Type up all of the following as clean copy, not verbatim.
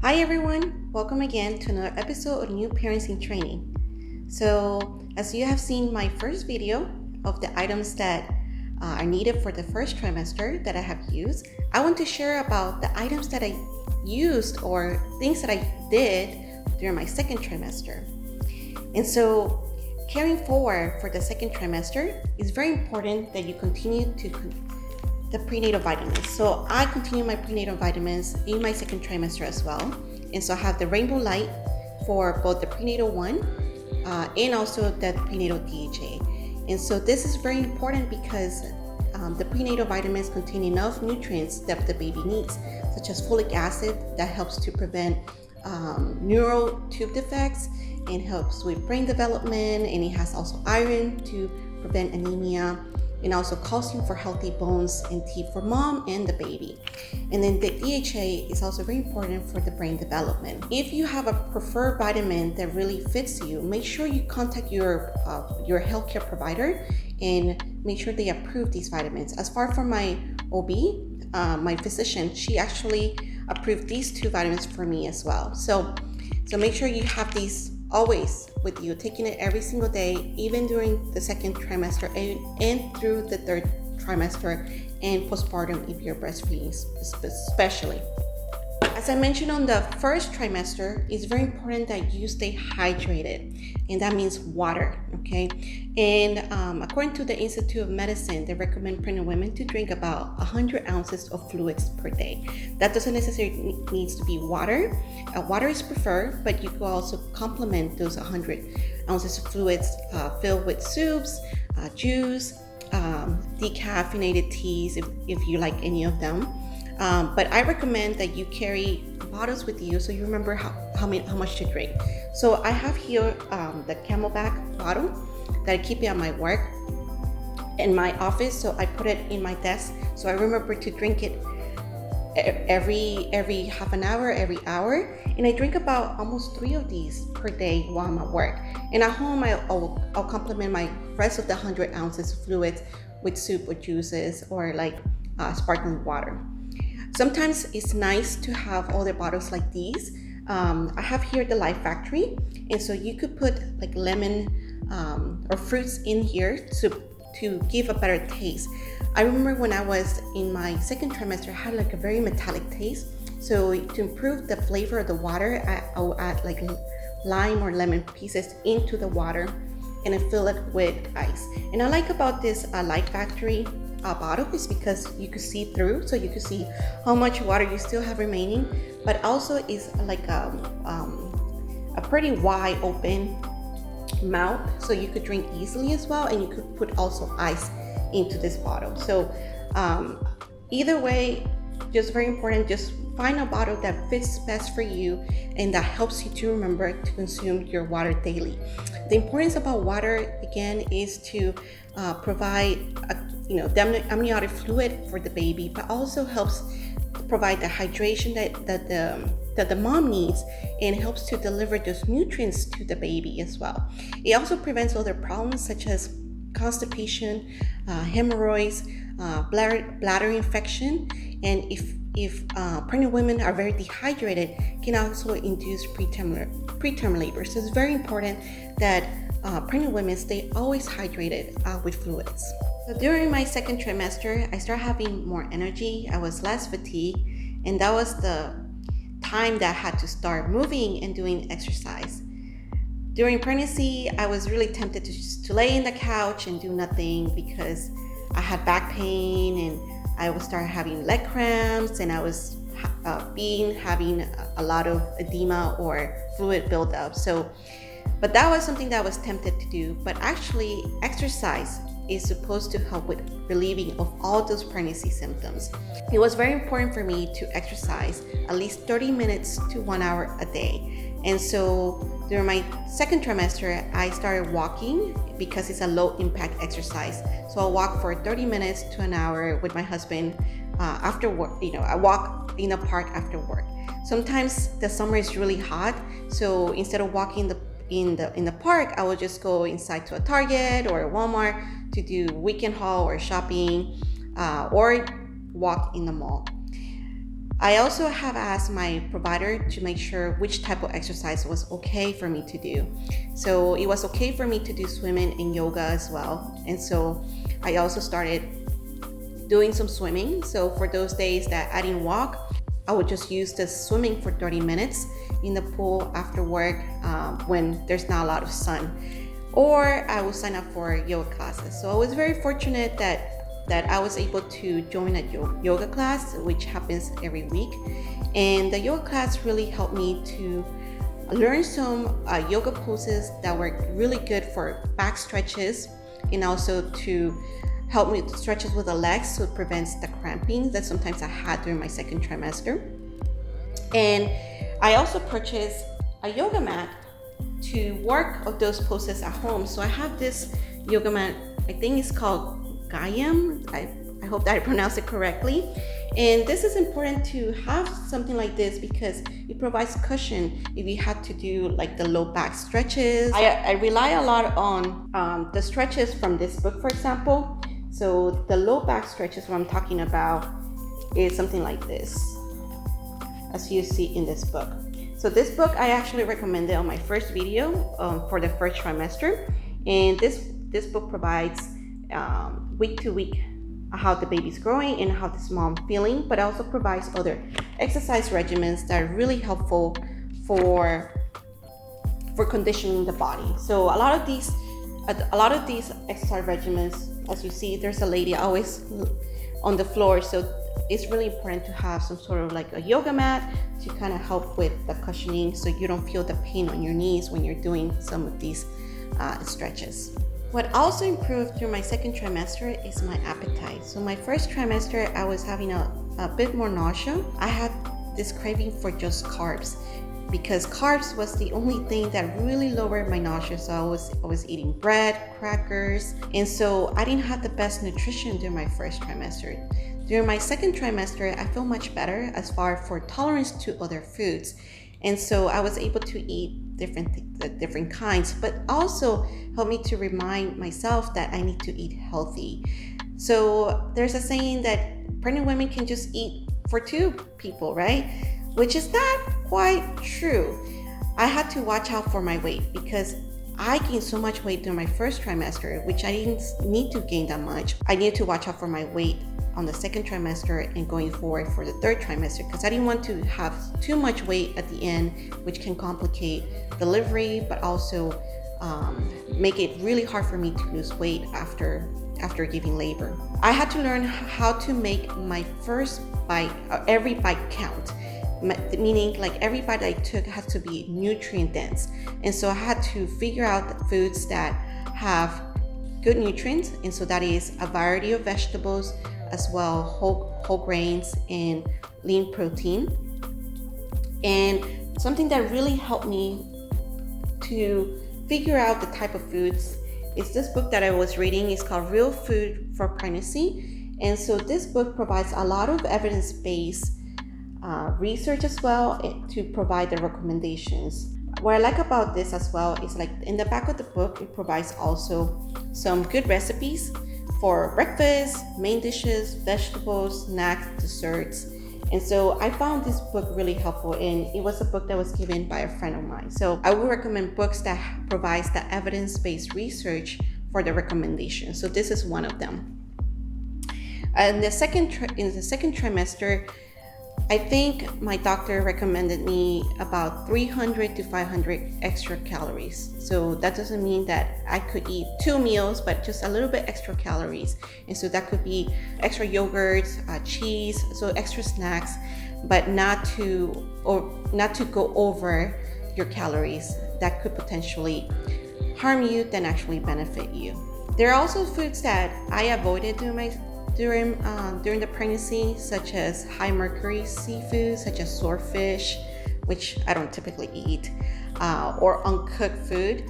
Hi everyone, welcome again to another episode of New Parents in Training. So, as you have seen my first video of the items that are needed for the first trimester that I have used, I want to share about the items that I used or things that I did during my second trimester. And so, carrying forward for the second trimester, it's very important that you continue to the prenatal vitamins. So I continue my prenatal vitamins in my second trimester as well. And so I have the Rainbow Light for both the prenatal one and also the prenatal DHA. And so this is very important because the prenatal vitamins contain enough nutrients that the baby needs, such as folic acid that helps to prevent neural tube defects and helps with brain development, and it has also iron to prevent anemia, and also calcium for healthy bones and teeth for mom and the baby. And then the DHA is also very important for the brain development. If you have a preferred vitamin that really fits you, make sure you contact your healthcare provider and make sure they approve these vitamins. As far for my OB, my physician, she actually approved these two vitamins for me as well. So make sure you have these always with you, taking it every single day, even during the second trimester and through the third trimester and postpartum if you're breastfeeding especially. As I mentioned on the first trimester, it's very important that you stay hydrated, and that means water, okay? And according to the Institute of Medicine, they recommend pregnant women to drink about 100 ounces of fluids per day. That doesn't necessarily needs to be water. Water is preferred, but you can also complement those 100 ounces of fluids filled with soups, juice, decaffeinated teas if you like any of them. But I recommend that you carry bottles with you so you remember how much to drink. So I have here the Camelback bottle that I keep it at my work in my office. So I put it in my desk so I remember to drink it every half an hour, every hour. And I drink about almost 3 of these per day while I'm at work. And at home, I'll complement my rest of the 100 ounces of fluids with soup or juices or like sparkling water. Sometimes it's nice to have all the bottles like these. I have here the Life Factory, and so you could put like lemon or fruits in here to give a better taste. I remember when I was in my second trimester, I had like a very metallic taste. So to improve the flavor of the water, I'll add like lime or lemon pieces into the water and I fill it with ice. And I like about this Life Factory bottle is because you could see through, so you could see how much water you still have remaining, but also is like a pretty wide open mouth, so you could drink easily as well, and you could put also ice into this bottle. So either way, just very important, just find a bottle that fits best for you and that helps you to remember to consume your water daily. The importance about water again is to provide the amniotic fluid for the baby, but also helps provide the hydration that the mom needs, and helps to deliver those nutrients to the baby as well. It also prevents other problems such as constipation, hemorrhoids, bladder infection, and if pregnant women are very dehydrated, can also induce preterm labor. So it's very important that pregnant women stay always hydrated with fluids. So during my second trimester, I started having more energy. I was less fatigued, and that was the time that I had to start moving and doing exercise. During pregnancy, I was really tempted to lay in the couch and do nothing because I had back pain and I would start having leg cramps, and I was having a lot of edema or fluid buildup. But that was something that I was tempted to do. But actually, exercise is supposed to help with relieving of all those pregnancy symptoms. It was very important for me to exercise at least 30 minutes to 1 hour a day. And so during my second trimester, I started walking because it's a low impact exercise. So I'll walk for 30 minutes to an hour with my husband after work. I walk in a park after work. Sometimes the summer is really hot, so instead of walking in the park, I will just go inside to a Target or a Walmart to do weekend haul or shopping or walk in the mall. I also have asked my provider to make sure which type of exercise was okay for me to do. So it was okay for me to do swimming and yoga as well. And so I also started doing some swimming. So for those days that I didn't walk, I would just use the swimming for 30 minutes in the pool after work when there's not a lot of sun. Or I will sign up for yoga classes. So I was very fortunate that I was able to join a yoga class, which happens every week. And the yoga class really helped me to learn some yoga poses that were really good for back stretches, and also to help me with stretches with the legs so it prevents the cramping that sometimes I had during my second trimester. And I also purchased a yoga mat to work of those poses at home. So I have this yoga mat, I think it's called Gayam. I hope that I pronounced it correctly. And this is important to have something like this because it provides cushion if you have to do like the low back stretches. I rely a lot on the stretches from this book, for example. So the low back stretches, what I'm talking about, is something like this, as you see in this book. So this book I actually recommended on my first video for the first trimester. And this book provides week to week how the baby's growing and how this mom feeling, but also provides other exercise regimens that are really helpful for conditioning the body. So a lot of these exercise regimens, as you see, there's a lady always on the floor. So it's really important to have some sort of like a yoga mat to kind of help with the cushioning so you don't feel the pain on your knees when you're doing some of these stretches. What also improved through my second trimester is my appetite. So my first trimester, I was having a bit more nausea. I had this craving for just carbs because carbs was the only thing that really lowered my nausea. So I was eating bread, crackers, and so I didn't have the best nutrition during my first trimester. During my second trimester, I feel much better as far for tolerance to other foods. And so I was able to eat different kinds, but also helped me to remind myself that I need to eat healthy. So there's a saying that pregnant women can just eat for two people, right? Which is not quite true. I had to watch out for my weight because I gained so much weight during my first trimester, which I didn't need to gain that much. I needed to watch out for my weight on the second trimester and going forward for the third trimester because I didn't want to have too much weight at the end, which can complicate delivery, but also make it really hard for me to lose weight after giving labor. I had to learn how to make my first bite, every bite count. Meaning like every bite I took has to be nutrient dense. And so I had to figure out the foods that have good nutrients. And so that is a variety of vegetables, as well whole grains and lean protein. And something that really helped me to figure out the type of foods is this book that I was reading. It's called Real Food for Pregnancy. And so this book provides a lot of evidence-based research as well to provide the recommendations. What I like about this as well is like in the back of the book, it provides also some good recipes for breakfast, main dishes, vegetables, snacks, desserts. And so I found this book really helpful, and it was a book that was given by a friend of mine. So I would recommend books that provides the evidence-based research for the recommendation. So this is one of them. In the second trimester, I think my doctor recommended me about 300 to 500 extra calories. So that doesn't mean that I could eat 2 meals, but just a little bit extra calories. And so that could be extra yogurts, cheese, so extra snacks, but not to go over your calories that could potentially harm you than actually benefit you. There are also foods that I avoided during the pregnancy, such as high mercury seafood, such as swordfish, which I don't typically eat, or uncooked food.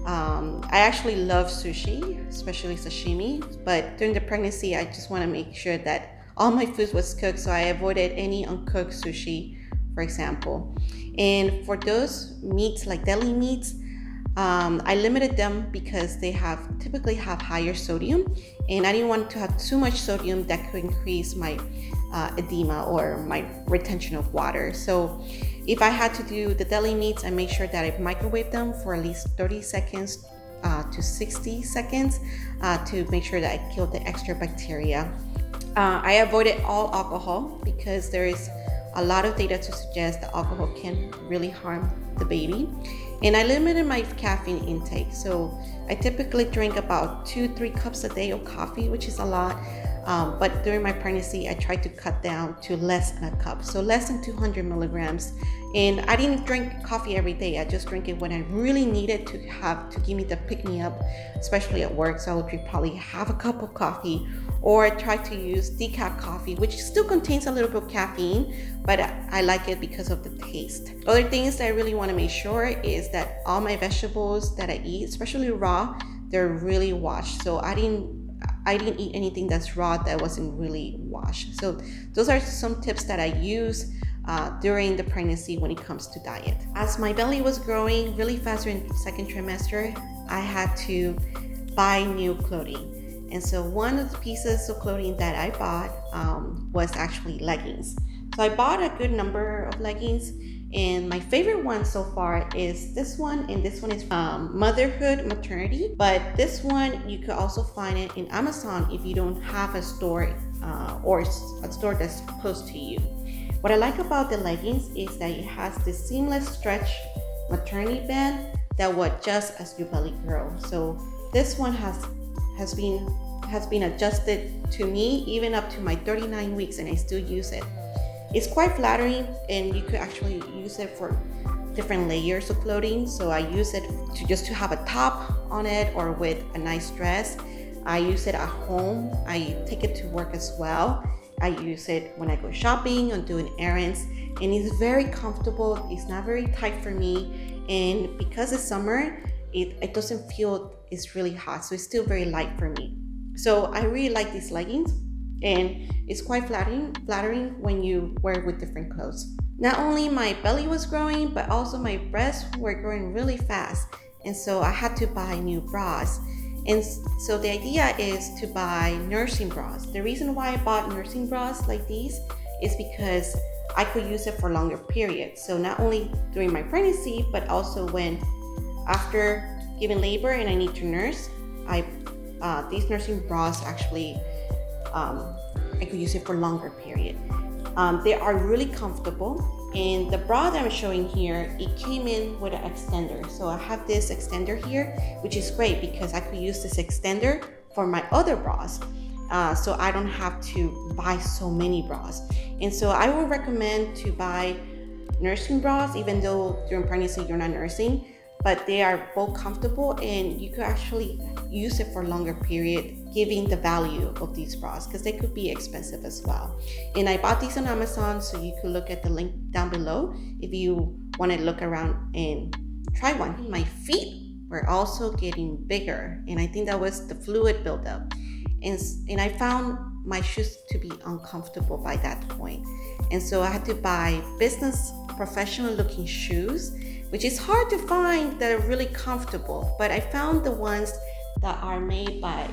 I actually love sushi, especially sashimi, but during the pregnancy, I just want to make sure that all my food was cooked, so I avoided any uncooked sushi, for example. And for those meats, like deli meats, I limited them because they typically have higher sodium, and I didn't want to have too much sodium that could increase my edema or my retention of water. So if I had to do the deli meats, I make sure that I microwave them for at least 30 seconds to 60 seconds to make sure that I kill the extra bacteria. I avoided all alcohol because there is a lot of data to suggest that alcohol can really harm the baby. And I limited my caffeine intake. So I typically drink about 2-3 cups a day of coffee, which is a lot. But during my pregnancy, I tried to cut down to less than a cup, so less than 200 milligrams. And I didn't drink coffee every day. I just drink it when I really needed to give me the pick me up, especially at work. So I would drink probably half a cup of coffee, or I try to use decaf coffee, which still contains a little bit of caffeine, but I like it because of the taste. Other things that I really want to make sure is that all my vegetables that I eat, especially raw, they're really washed. So I didn't eat anything that's raw that wasn't really washed. So those are some tips that I use during the pregnancy when it comes to diet. As my belly was growing really fast during the second trimester, I had to buy new clothing. And so one of the pieces of clothing that I bought was actually leggings. So I bought a good number of leggings, and my favorite one so far is this one, and this one is motherhood maternity. But this one you could also find it in Amazon if you don't have a store or a store that's close to you. What I like about the leggings is that it has this seamless stretch maternity band that will adjust as your belly grows. So this one has been adjusted to me even up to my 39 weeks, and I still use it. It's quite flattering, and you could actually use it for different layers of clothing. So I use it to have a top on it, or with a nice dress. I use it at home. I take it to work as well. I use it when I go shopping or doing errands, and it's very comfortable. It's not very tight for me, and because it's summer, it doesn't feel it's really hot, so it's still very light for me. So I really like these leggings, and it's quite flattering when you wear it with different clothes. Not only my belly was growing, but also my breasts were growing really fast, and so I had to buy new bras. And so the idea is to buy nursing bras. The reason why I bought nursing bras like these is because I could use it for longer periods. So not only during my pregnancy, but also after giving labor and I need to nurse, these nursing bras actually, I could use it for longer period. They are really comfortable, and the bra that I'm showing here, it came in with an extender. So I have this extender here, which is great because I could use this extender for my other bras. So I don't have to buy so many bras. And so I would recommend to buy nursing bras, even though during pregnancy you're not nursing, but they are both comfortable, and you could actually use it for a longer period, giving the value of these bras, because they could be expensive as well. And I bought these on Amazon, so you could look at the link down below if you want to look around and try one. My feet were also getting bigger, and I think that was the fluid buildup. And I found my shoes to be uncomfortable by that point. And so I had to buy business professional looking shoes, which is hard to find that are really comfortable. But I found the ones that are made by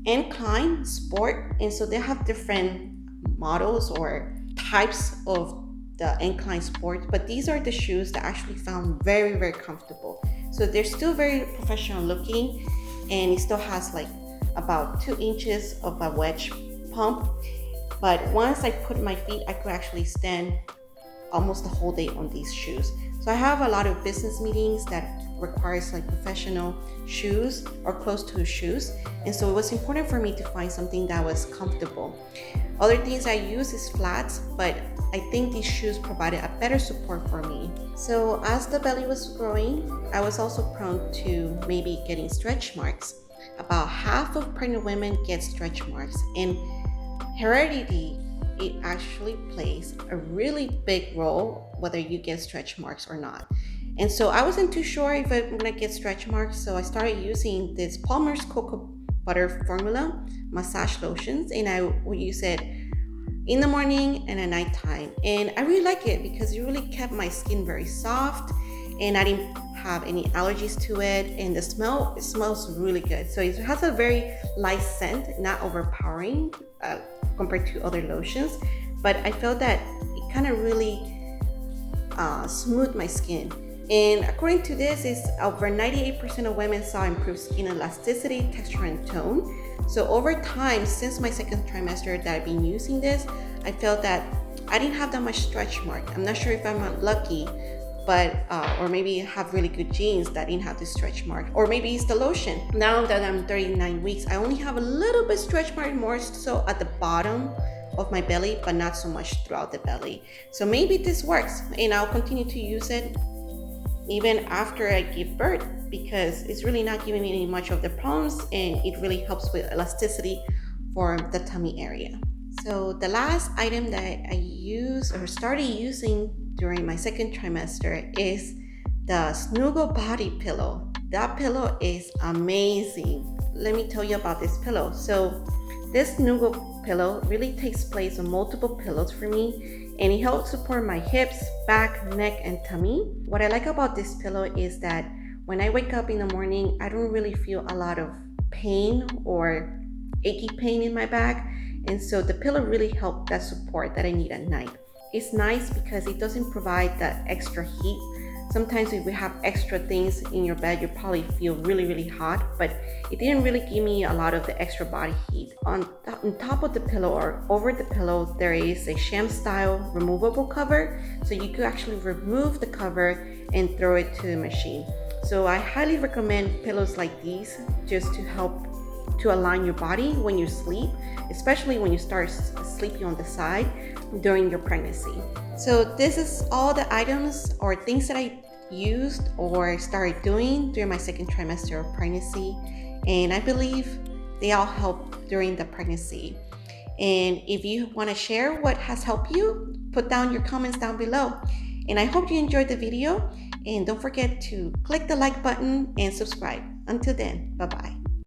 Incline Sport. And so they have different models or types of the Incline Sport. But these are the shoes that I actually found very, very comfortable. So they're still very professional looking, and it still has like about 2 inches of a wedge pump. But once I put my feet, I could actually stand almost the whole day on these shoes. So I have a lot of business meetings that requires like professional shoes or close to shoes. And so it was important for me to find something that was comfortable. Other things I use is flats, but I think these shoes provided a better support for me. So as the belly was growing, I was also prone to maybe getting stretch marks. About half of pregnant women get stretch marks, and heredity, it actually plays a really big role whether you get stretch marks or not. And so I wasn't too sure if I'm gonna get stretch marks, so I started using this Palmer's Cocoa Butter Formula massage lotions, and I would use it in the morning and at nighttime. And I really like it because it really kept my skin very soft, and I didn't have any allergies to it, and it smells really good. So it has a very light scent, not overpowering, compared to other lotions, but I felt that it kind of really smoothed my skin. And according to this, is over 98% of women saw improved skin elasticity, texture, and tone. So over time, since my second trimester that I've been using this, I felt that I didn't have that much stretch mark. I'm not sure if I'm lucky, but or maybe have really good genes that didn't have the stretch mark, or maybe it's the lotion. Now that I'm 39 weeks, I only have a little bit stretch mark, more so at the bottom of my belly, but not so much throughout the belly. So maybe this works, and I'll continue to use it even after I give birth, because it's really not giving me any much of the problems, and it really helps with elasticity for the tummy area. So the last item that I use or started using during my second trimester is the Snuggle body pillow. That pillow is amazing. Let me tell you about this pillow. So this Snuggle pillow really takes place of multiple pillows for me, and it helps support my hips, back, neck, and tummy. What I like about this pillow is that when I wake up in the morning, I don't really feel a lot of pain or achy pain in my back, and so the pillow really helped that support that I need at night. It's nice because it doesn't provide that extra heat. Sometimes if we have extra things in your bed, you probably feel really hot, but it didn't really give me a lot of the extra body heat. On top of the pillow or over the pillow, there is a sham style removable cover, so you could actually remove the cover and throw it to the machine. So I highly recommend pillows like these just to help to align your body when you sleep, especially when you start sleeping on the side during your pregnancy. So this is all the items or things that I used or started doing during my second trimester of pregnancy, and I believe they all help during the pregnancy. And if you want to share what has helped you, put down your comments down below. And I hope you enjoyed the video, and don't forget to click the like button and subscribe. Until then, bye-bye.